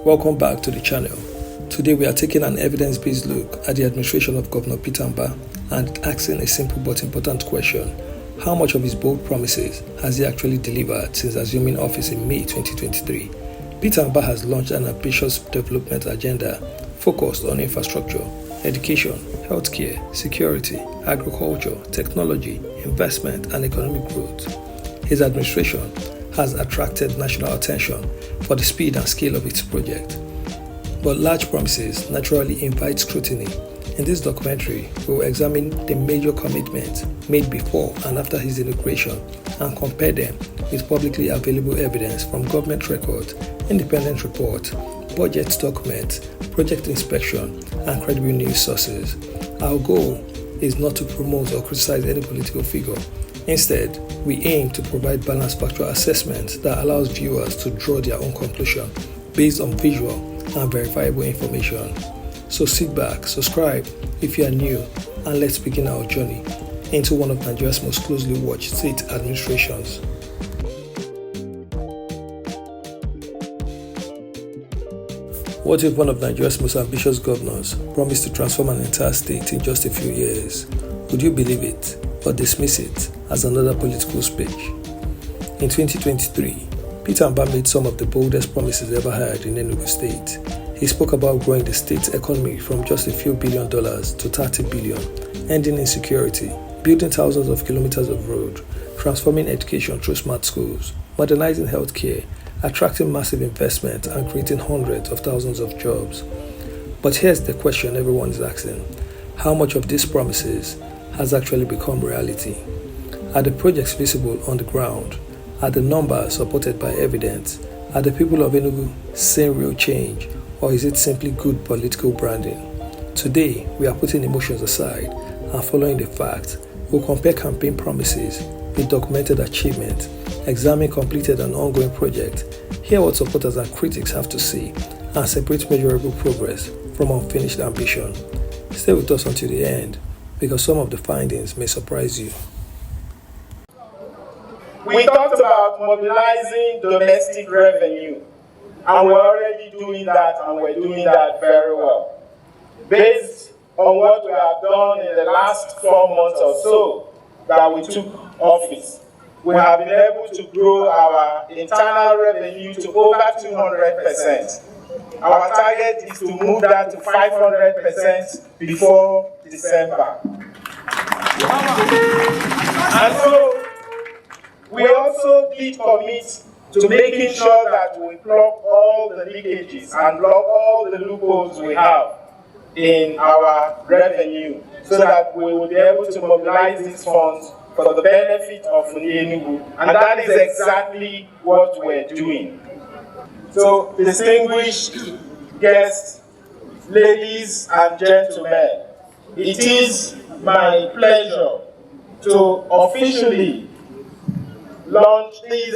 Welcome back to the channel. Today we are taking an evidence-based look at the administration of Governor Peter Mbah and asking a simple but important question. How much of his bold promises has he actually delivered since assuming office in May 2023? Peter Mbah has launched an ambitious development agenda focused on infrastructure, education, healthcare, security, agriculture, technology, investment, and economic growth. His administration has attracted national attention for the speed and scale of its project. But large promises naturally invite scrutiny. In this documentary, we will examine the major commitments made before and after his inauguration and compare them with publicly available evidence from government records, independent reports, budget documents, project inspection, and credible news sources. Our goal is not to promote or criticize any political figure. Instead, we aim to provide balanced factual assessment that allows viewers to draw their own conclusion based on visual and verifiable information. So sit back, subscribe if you are new, and let's begin our journey into one of Nigeria's most closely watched state administrations. What if one of Nigeria's most ambitious governors promised to transform an entire state in just a few years? Would you believe it or dismiss it as another political speech? In 2023, Peter Mbah made some of the boldest promises ever heard in Enugu State. He spoke about growing the state's economy from just a few $1 billion to 30 billion, ending insecurity, building thousands of kilometers of road, transforming education through smart schools, modernizing healthcare, attracting massive investment, and creating hundreds of thousands of jobs. But here's the question everyone is asking: how much of these promises has actually become reality? Are the projects visible on the ground? Are the numbers supported by evidence? Are the people of Enugu seeing real change, or is it simply good political branding? Today, we are putting emotions aside and following the facts. We'll compare campaign promises with documented achievement, examine completed and ongoing projects, hear what supporters and critics have to say, and separate measurable progress from unfinished ambition. Stay with us until the end, because some of the findings may surprise you. We talked about mobilizing domestic revenue, and we're already doing that, and we're doing that very well. Based on what we have done in the last 4 months or so that we took office, we have been able to grow our internal revenue to over 200%. Our target is to move that to 500% before December. And so, we also did commit to making sure that we plug all the leakages and plug all the loopholes we have in our revenue so that we will be able to mobilize these funds for the benefit of Enugu. And that is exactly what we're doing. So, distinguished guests, ladies and gentlemen, it is my pleasure to officially launch this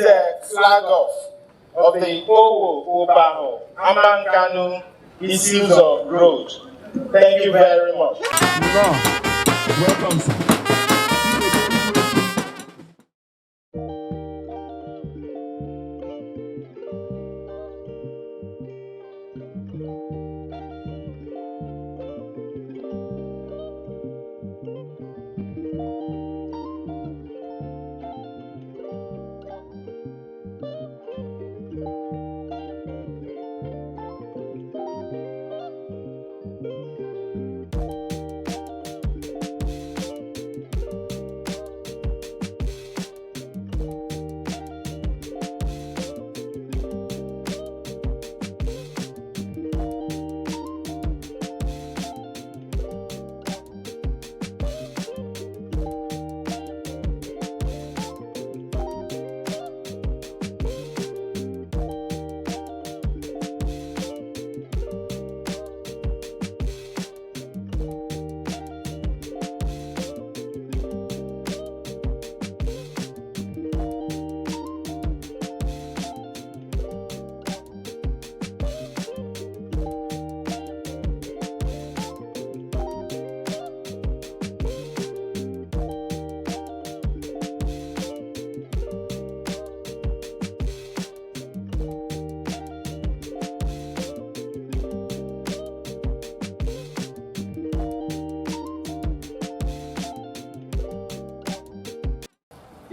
flag off of the Owo Obaho Amankanu Issues of Road. Thank you very much. Welcome, sir.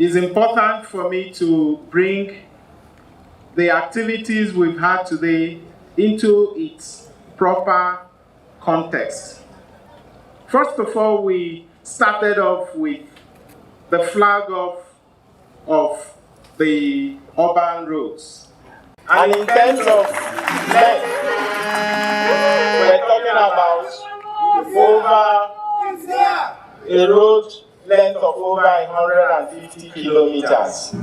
it's important for me to bring the activities we've had today into its proper context. First of all, we started off with the flag of the urban roads. And in terms of length, we're talking about a road length of over 150 kilometers.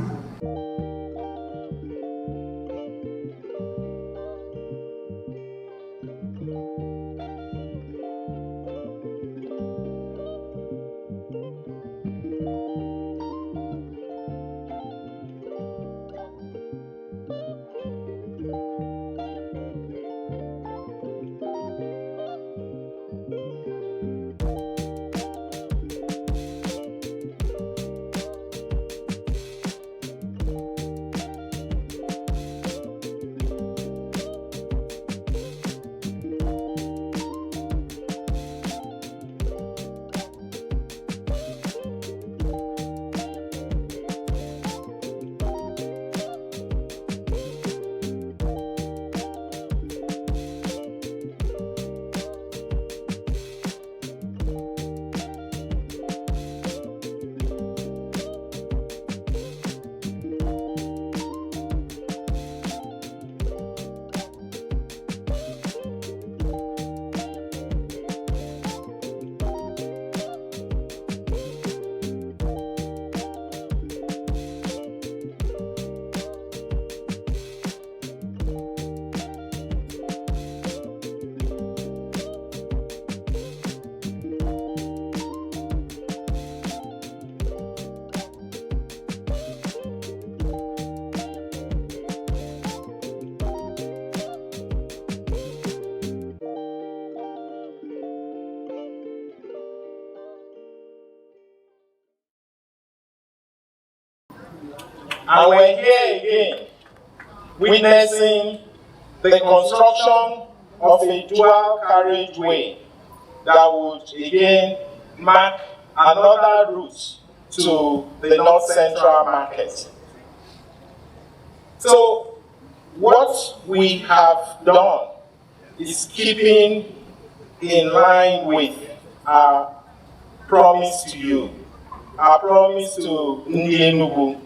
And we're here again, witnessing the construction of a dual carriageway that would again mark another route to the North Central market. So what we have done is keeping in line with our promise to you, our promise to Enugu.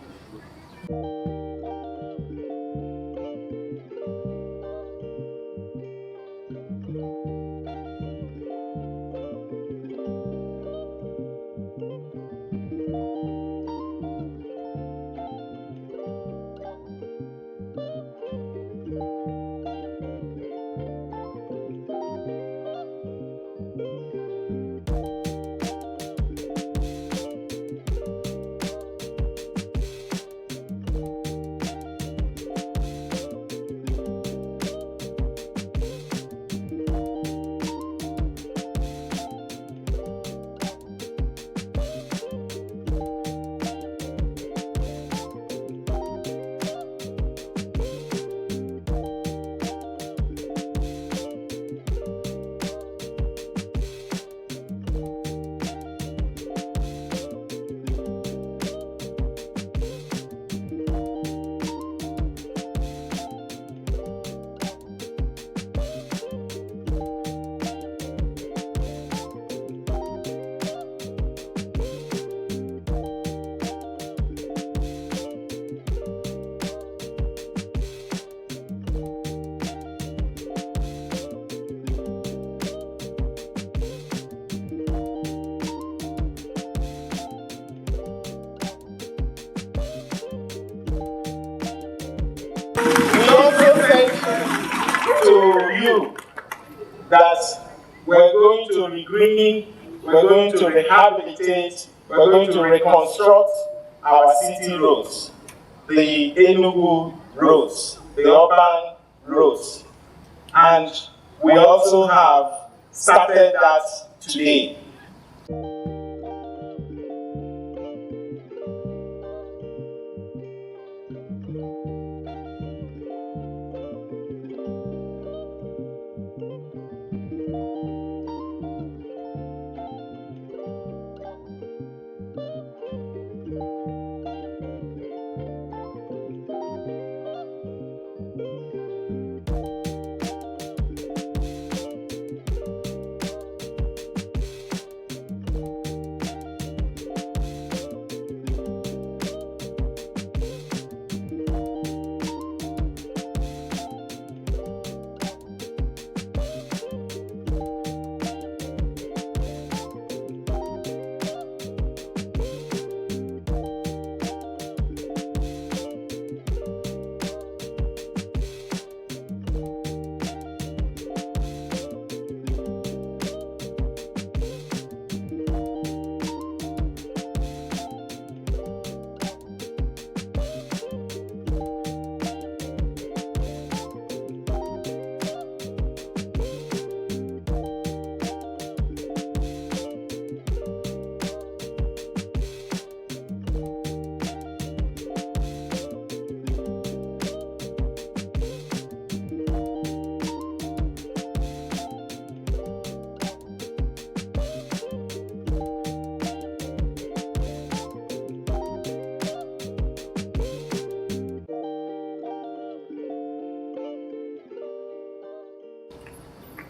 To you that we're going to regreen, we're going to rehabilitate, we're going to reconstruct our city roads, the Enugu roads, the urban roads. And we also have started that today.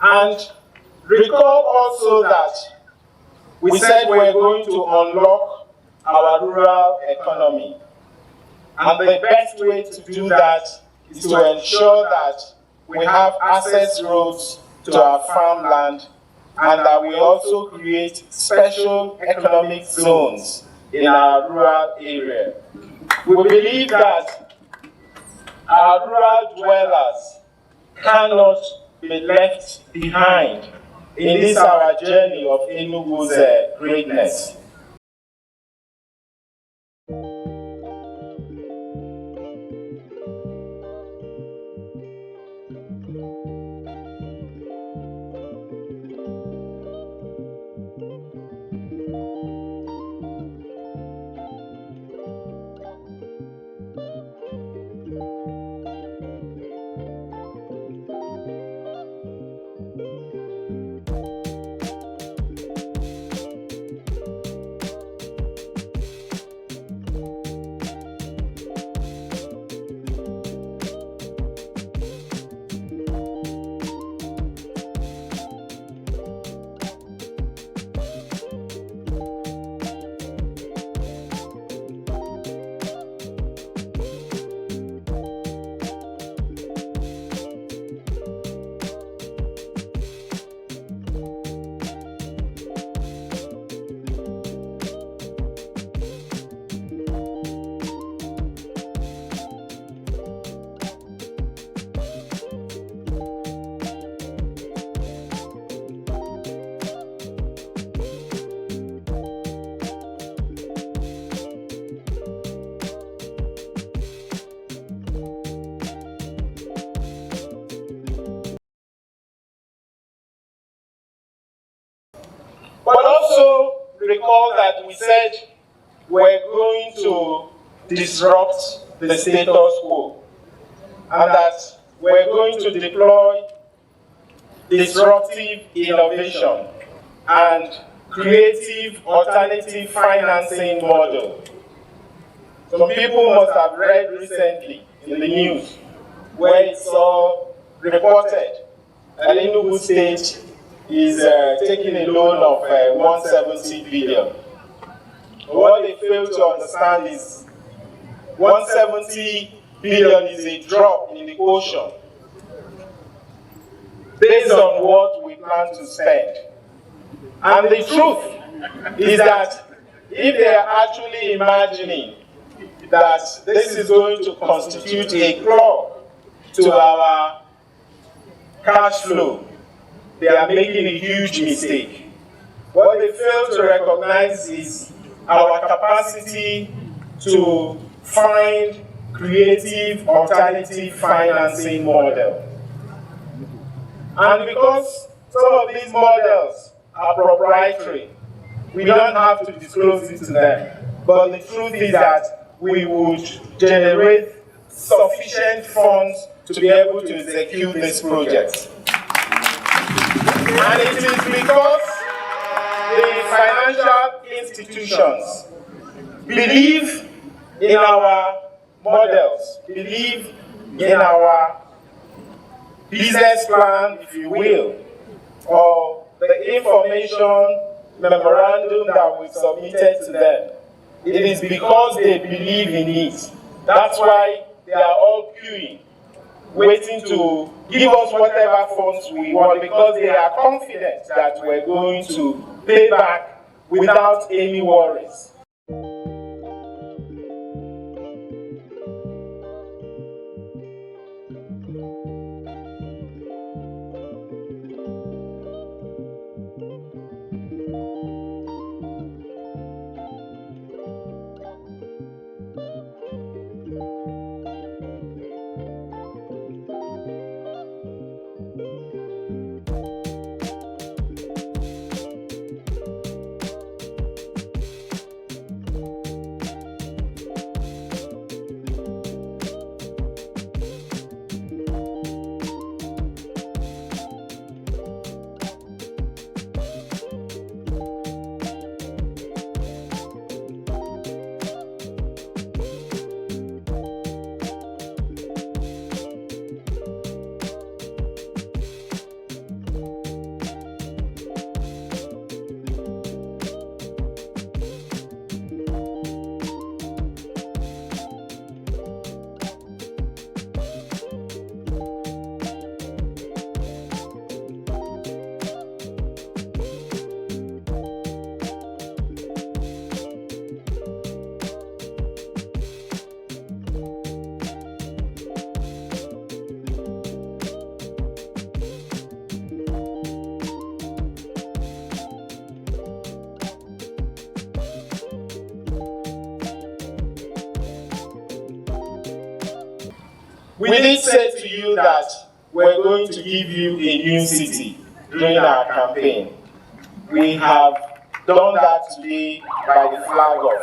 And recall also that we said we're going to unlock our rural economy. And the best way to do that is to ensure that we have access roads to our farmland and that we also create special economic zones in our rural area. We believe that our rural dwellers cannot be left behind in this our journey of Enugu's greatness. But also recall that we said we're going to disrupt the status quo and that we're going to deploy disruptive innovation and creative alternative financing model. Some people must have read recently in the news where it's all reported that Enugu State is taking a loan of 170 billion. But what they fail to understand is 170 billion is a drop in the ocean based on what we plan to spend. And the truth is that if they are actually imagining that this is going to constitute a clog to our cash flow, they are making a huge mistake. What they fail to recognize is our capacity to find creative alternative financing model. And because some of these models are proprietary, we don't have to disclose it to them. But the truth is that we would generate sufficient funds to be able to execute these projects. And it is because the financial institutions believe in our models, believe in our business plan, if you will, or the information memorandum that we submitted to them. It is because they believe in it. That's why they are all queuing, waiting to give us whatever funds we want, because they are confident that we're going to pay back without any worries. We did say to you that we're going to give you a new city during our campaign. We have done that today by the flag off.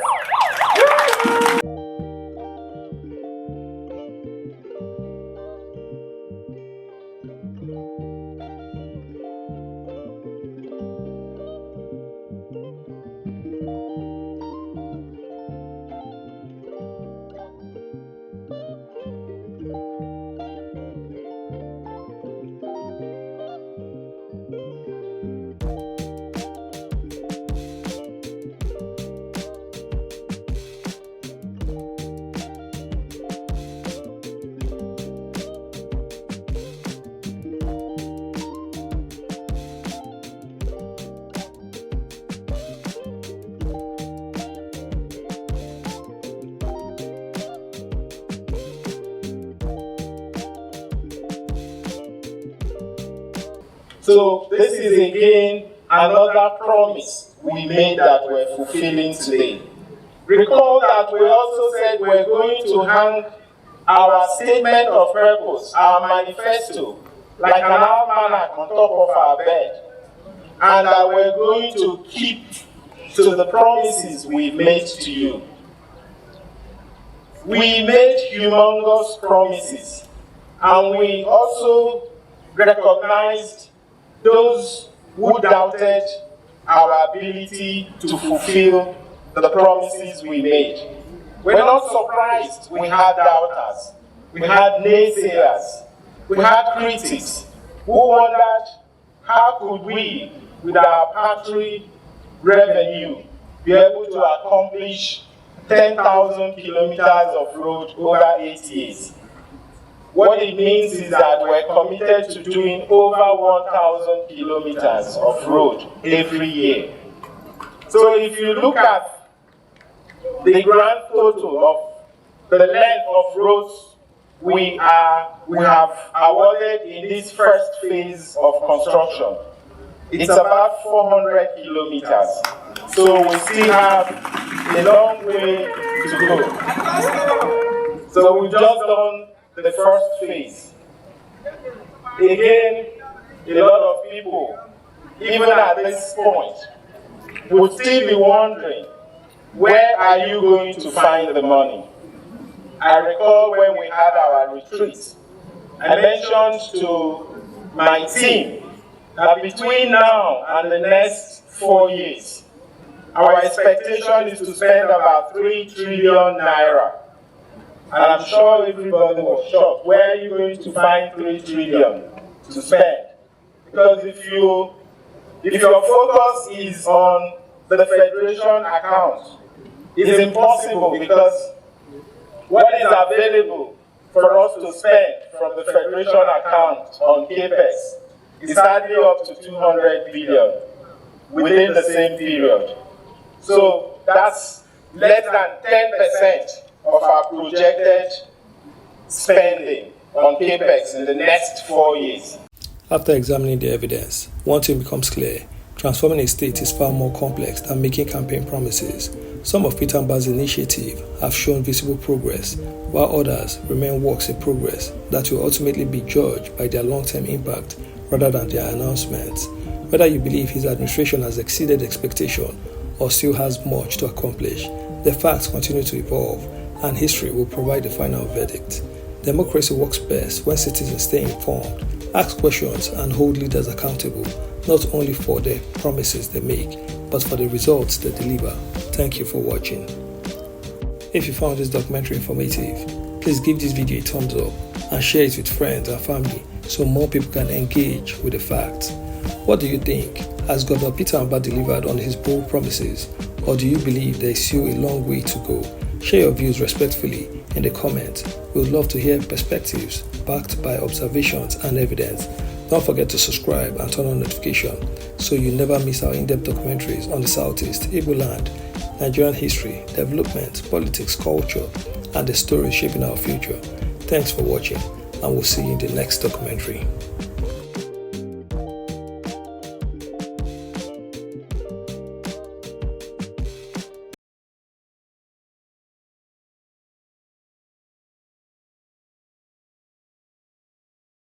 So this is again another promise we made that we're fulfilling today. Recall that we also said we're going to hang our statement of purpose, our manifesto, like an almanac on top of our bed, and that we're going to keep to the promises we made to you. We made humongous promises, and we also recognized those who doubted our ability to fulfill the promises we made. We're not surprised we had doubters, we had naysayers, we had critics who wondered how could we, with our paltry revenue, be able to accomplish 10,000 kilometers of road over 8 years. What it means is that we're committed to doing over 1,000 kilometers of road every year. So if you look at the grand total of the length of roads we have awarded in this first phase of construction, it's about 400 kilometers. So we still have a long way to go. So we've just done the first phase. Again, a lot of people, even at this point, would still be wondering, where are you going to find the money? I recall when we had our retreat, I mentioned to my team that between now and the next 4 years, our expectation is to spend about 3 trillion naira. And I'm sure everybody was shocked. Where are you going to find 3 trillion to spend? Because if your focus is on the federation account, it's impossible, because what is available for us to spend from the federation account on CAPEX is hardly up to 200 billion within the same period. So that's less than 10% of our projected spending on CAPEX in the next 4 years. After examining the evidence, one thing becomes clear: transforming a state is far more complex than making campaign promises. Some of Peter Mbah's initiatives have shown visible progress, while others remain works in progress that will ultimately be judged by their long-term impact rather than their announcements. Whether you believe his administration has exceeded expectation or still has much to accomplish, the facts continue to evolve, and history will provide the final verdict. Democracy works best when citizens stay informed, ask questions, and hold leaders accountable, not only for the promises they make, but for the results they deliver. Thank you for watching. If you found this documentary informative, please give this video a thumbs up and share it with friends and family so more people can engage with the facts. What do you think? Has Governor Peter Mbah delivered on his bold promises, or do you believe there is still a long way to go? Share your views respectfully in the comments. We would love to hear perspectives backed by observations and evidence. Don't forget to subscribe and turn on notification so you never miss our in-depth documentaries on the Southeast, Igboland, Nigerian history, development, politics, culture, and the stories shaping our future. Thanks for watching, and we'll see you in the next documentary.